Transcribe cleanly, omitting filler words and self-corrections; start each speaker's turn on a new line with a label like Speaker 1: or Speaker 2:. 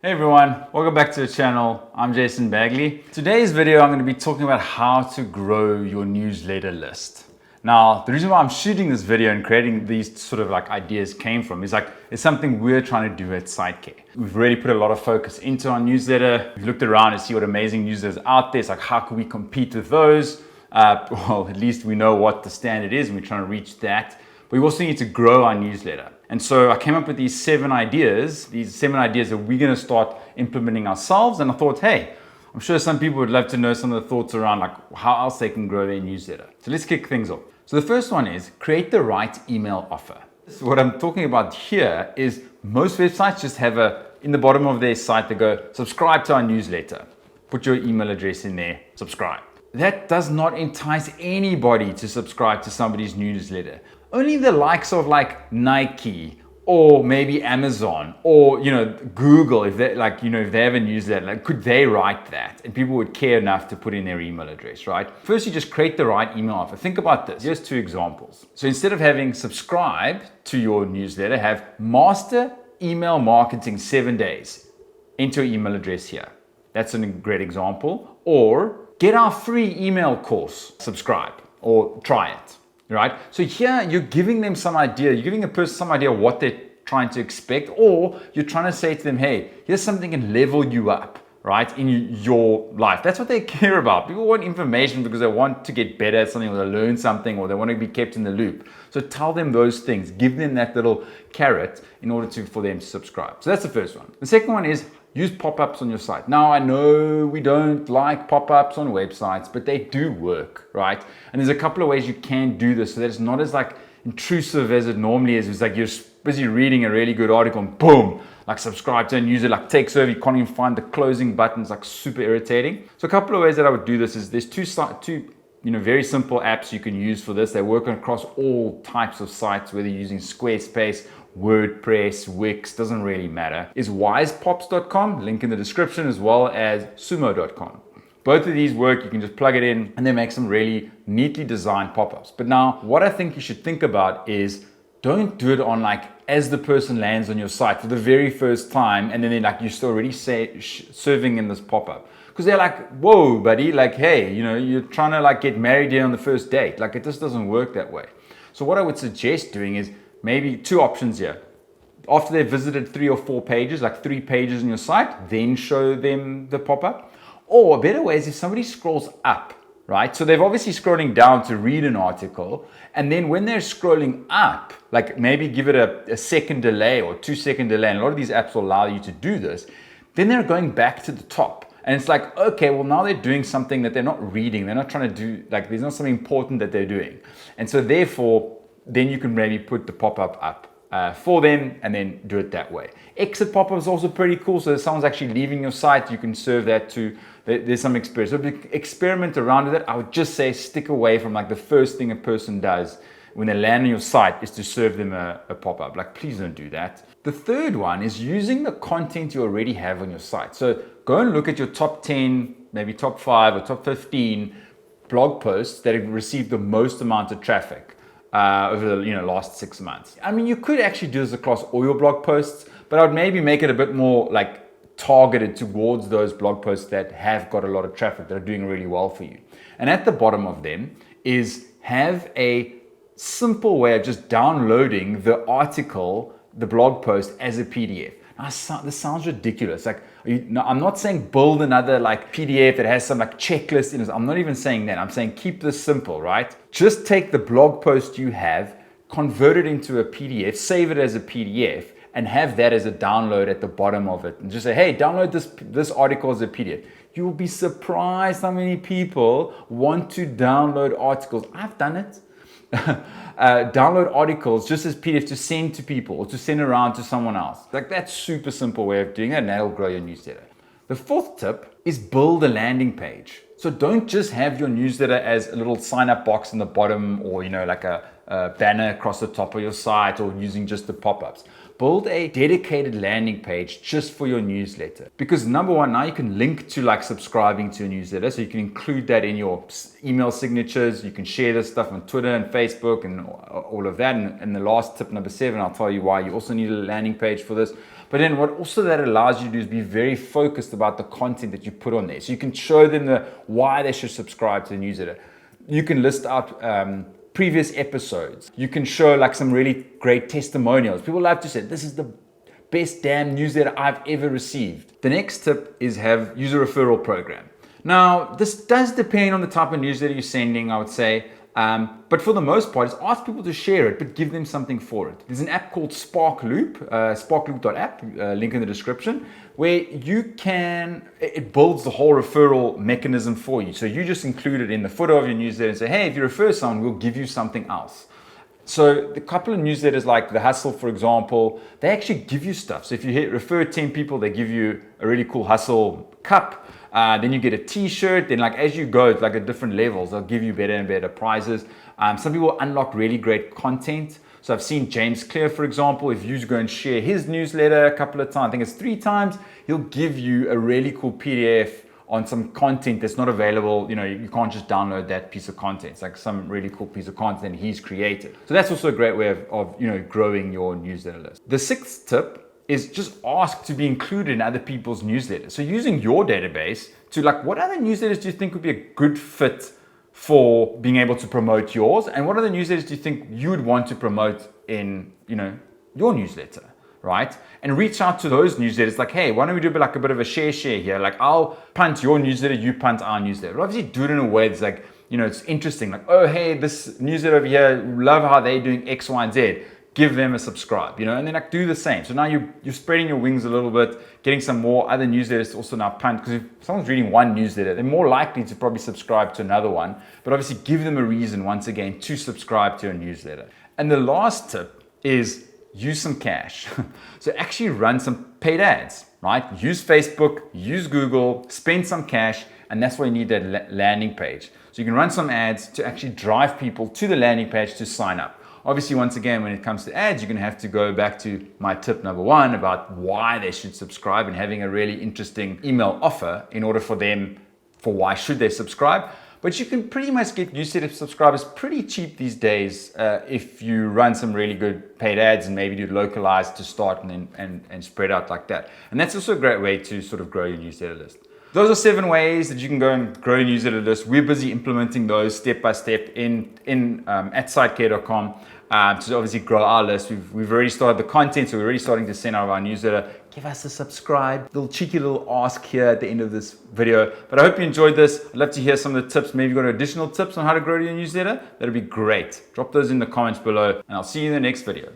Speaker 1: Hey everyone, welcome back to the channel. I'm Jason Bagley. Today's video I'm going to be talking about how to grow your newsletter list. Now, the reason why I'm shooting this video and creating these sort of like ideas came from is it's something we're trying to do at SiteCare. We've really put a lot of focus into our newsletter. We've looked around to see what amazing newsletters are out there. It's like, how can we compete with those? Well, at least we know what the standard is and we're trying to reach that. But we also need to grow our newsletter. And so I came up with these seven ideas that we're going to start implementing ourselves. And I thought, hey, I'm sure some people would love to know some of the thoughts around like how else they can grow their newsletter. So let's kick things off. So the first one is create the right email offer. So what I'm talking about here is most websites just have in the bottom of their site, they go, subscribe to our newsletter. Put your email address in there, subscribe. That does not entice anybody to subscribe to somebody's newsletter. Only the likes of like Nike or maybe Amazon or Google, if they if they have a newsletter, could they write that and people would care enough to put in their email address, right? First, you just create the right email offer. Think about this. Here's two examples. So instead of having subscribe to your newsletter, have master email marketing 7 days. Enter your email address here. That's a great example. Or get our free email course, subscribe or try it. Right? So here you're giving them some idea, you're giving a person some idea of what they're trying to expect, or you're trying to say to them, hey, here's something that can level you up, right, in your life. That's what they care about. People want information because they want to get better at something, or they learn something, or they want to be kept in the loop. So tell them those things, give them that little carrot in order for them to subscribe. So that's the first one. The second one is use pop-ups on your site. Now, I know we don't like pop-ups on websites, but they do work, right? And there's a couple of ways you can do this so that it's not as intrusive as it normally is. It's like you're busy reading a really good article and boom, subscribe to a newsletter, takes over, you can't even find the closing buttons, super irritating. So a couple of ways that I would do this is there's two very simple apps you can use for this. They work across all types of sites, whether you're using Squarespace, WordPress, Wix, doesn't really matter, is wisepops.com, link in the description, as well as sumo.com. Both of these work, you can just plug it in and they make some really neatly designed pop-ups. But now what I think you should think about is don't do it on as the person lands on your site for the very first time and then they're you're still already serving in this pop-up. Because they're like, whoa, buddy, hey, you're trying to get married here on the first date. It just doesn't work that way. So what I would suggest doing is maybe two options here. After they've visited 3 or 4 pages, 3 pages on your site, then show them the pop-up. Or a better way is if somebody scrolls up, right? So they're obviously scrolling down to read an article. And then when they're scrolling up, maybe give it a second delay or 2-second delay. And a lot of these apps will allow you to do this. Then they're going back to the top. And it's okay, well, now they're doing something that they're not reading. They're not trying to do, there's not something important that they're doing. And so therefore, then you can maybe put the pop-up up for them and then do it that way. Exit pop-up is also pretty cool. So if someone's actually leaving your site, you can serve that too. There's some experience. So experiment around with it. I would just say stick away from the first thing a person does when they land on your site is to serve them a pop-up. Please don't do that. The third one is using the content you already have on your site. So go and look at your top 10, maybe top 5 or top 15 blog posts that have received the most amount of traffic over the last 6 months. I mean, you could actually do this across all your blog posts, but I would maybe make it a bit more targeted towards those blog posts that have got a lot of traffic, that are doing really well for you. And at the bottom of them is have a simple way of just downloading the article, the blog post as a PDF. Now, this sounds ridiculous. I'm not saying build another PDF that has some checklist in it. I'm not even saying that. I'm saying keep this simple, right? Just take the blog post you have, convert it into a PDF, save it as a PDF, and have that as a download at the bottom of it. And just say, hey, download this article as a PDF. You will be surprised how many people want to download articles. I've done it. Download articles just as PDF to send to people or to send around to someone else. That's super simple way of doing it, and that'll grow your newsletter. The fourth tip is build a landing page. So don't just have your newsletter as a little sign up box in the bottom or a banner across the top of your site or using just the pop-ups. Build a dedicated landing page just for your newsletter. Because number one, now you can link to subscribing to a newsletter. So you can include that in your email signatures. You can share this stuff on Twitter and Facebook and all of that. And the last tip, number 7, I'll tell you why you also need a landing page for this. But then what also that allows you to do is be very focused about the content that you put on there. So you can show them why they should subscribe to the newsletter. You can list out previous episodes. You can show like some really great testimonials. People love to say, this is the best damn newsletter I've ever received. The next tip is use a referral program. Now, this does depend on the type of newsletter you're sending, I would say. But for the most part, it's ask people to share it, but give them something for it. There's an app called Sparkloop, sparkloop.app, link in the description, where it builds the whole referral mechanism for you. So you just include it in the footer of your newsletter and say, hey, if you refer someone, we'll give you something else. So the couple of newsletters like The Hustle, for example, they actually give you stuff. So if you refer 10 people, they give you a really cool Hustle cup. Then you get a t-shirt. Then like as you go like at different levels, they'll give you better and better prizes. Some people unlock really great content. So I've seen James Clear, for example, if you go and share his newsletter a couple of times, I think it's 3 times, he'll give you a really cool PDF on some content that's not available. You can't just download that piece of content. It's like some really cool piece of content he's created. So that's also a great way of growing your newsletter list. The 6th tip is just ask to be included in other people's newsletters. So using your database to what other newsletters do you think would be a good fit for being able to promote yours? And what other newsletters do you think you would want to promote in, your newsletter, right? And reach out to those newsletters like, hey, why don't we do a bit of a share here? Like I'll punt your newsletter, you punt our newsletter. But obviously do it in a way that's like, it's interesting. Like, oh, hey, this newsletter over here, love how they're doing X, Y, and Z. Give them a subscribe, and then do the same. So now you're spreading your wings a little bit, getting some more other newsletters to also now punt, because if someone's reading one newsletter, they're more likely to probably subscribe to another one, but obviously give them a reason, once again, to subscribe to a newsletter. And the last tip is use some cash. So actually run some paid ads, right? Use Facebook, use Google, spend some cash, and that's why you need that landing page. So you can run some ads to actually drive people to the landing page to sign up. Obviously, once again, when it comes to ads, you're going to have to go back to my tip number 1 about why they should subscribe and having a really interesting email offer in order for why should they subscribe. But you can pretty much get newsletter subscribers pretty cheap these days if you run some really good paid ads and maybe do localized to start and spread out like that. And that's also a great way to sort of grow your newsletter list. Those are 7 ways that you can go and grow your newsletter list. We're busy implementing those step by step at sitecare.com to obviously grow our list. We've already started the content, so we're already starting to send out our newsletter. Give us a subscribe. Cheeky little ask here at the end of this video. But I hope you enjoyed this. I'd love to hear some of the tips. Maybe you've got additional tips on how to grow your newsletter. That'd be great. Drop those in the comments below, and I'll see you in the next video.